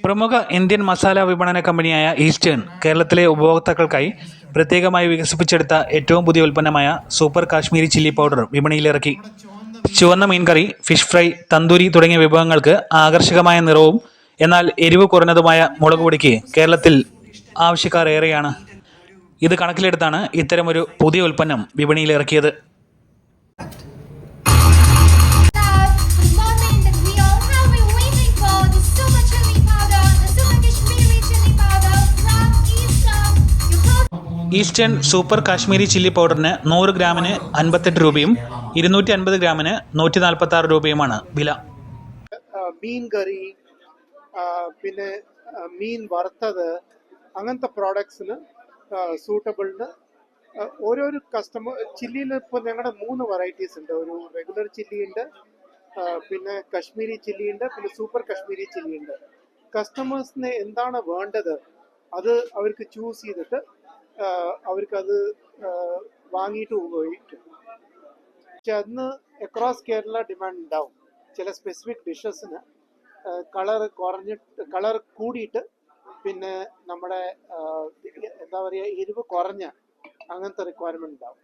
പ്രമുഖ ഇന്ത്യൻ മസാല വിപണന കമ്പനിയായ ഈസ്റ്റേൺ കേരളത്തിലെ ഉപഭോക്താക്കൾക്കായി പ്രത്യേകമായി വികസിപ്പിച്ചെടുത്ത ഏറ്റവും പുതിയ ഉൽപ്പന്നമായ സൂപ്പർ കാശ്മീരി ചില്ലി പൗഡർ വിപണിയിലിറക്കി. ചുവന്ന മീൻകറി, ഫിഷ് ഫ്രൈ, തന്തൂരി തുടങ്ങിയ വിഭവങ്ങൾക്ക് ആകർഷകമായ നിറവും എന്നാൽ എരിവ് കുറഞ്ഞതുമായ മുളകുപൊടിക്ക് കേരളത്തിൽ ആവശ്യക്കാർ ഏറെയാണ്. ഇത് കണക്കിലെടുത്താണ് ഇത്തരമൊരു പുതിയ ഉൽപ്പന്നം വിപണിയിലിറക്കിയത്. ഈസ്റ്റേൺ സൂപ്പർ കാശ്മീരി ചില്ലി പൗഡറിന് 100 ഗ്രാമിന് 58 രൂപയും 250 ഗ്രാമിന് 146 രൂപയുമാണ് വില. മീൻ കറി, പിന്നെ മീൻ വറുത്തത്, അങ്ങനത്തെ പ്രോഡക്ട്സിന് സൂട്ടബിളിന് ഓരോരോ കസ്റ്റമർ. ചില്ലിയിൽ ഇപ്പോൾ ഞങ്ങളുടെ 3 വെറൈറ്റീസ് ഉണ്ട്. ഒരു റെഗുലർ ചില്ലി ഉണ്ട്, പിന്നെ കശ്മീരി ചില്ലി ഉണ്ട്, പിന്നെ സൂപ്പർ കശ്മീരി ചില്ലി ഉണ്ട്. കസ്റ്റമേഴ്സിന് എന്താണ് വേണ്ടത് അത് അവർക്ക് ചൂസ് ചെയ്തിട്ട് അവർക്കത് വാങ്ങിയിട്ട് ഉപയോഗിക്കും. പക്ഷെ അന്ന് അക്രോസ് കേരള ഡിമാൻഡ് ഉണ്ടാവും. ചില സ്പെസിഫിക് ഡിഷസിന് കളർ കൂടിയിട്ട് പിന്നെ നമ്മുടെ എന്താ പറയുക, എരിവ് കുറഞ്ഞ അങ്ങനത്തെ റിക്വയർമെന്റ് ഉണ്ടാവും.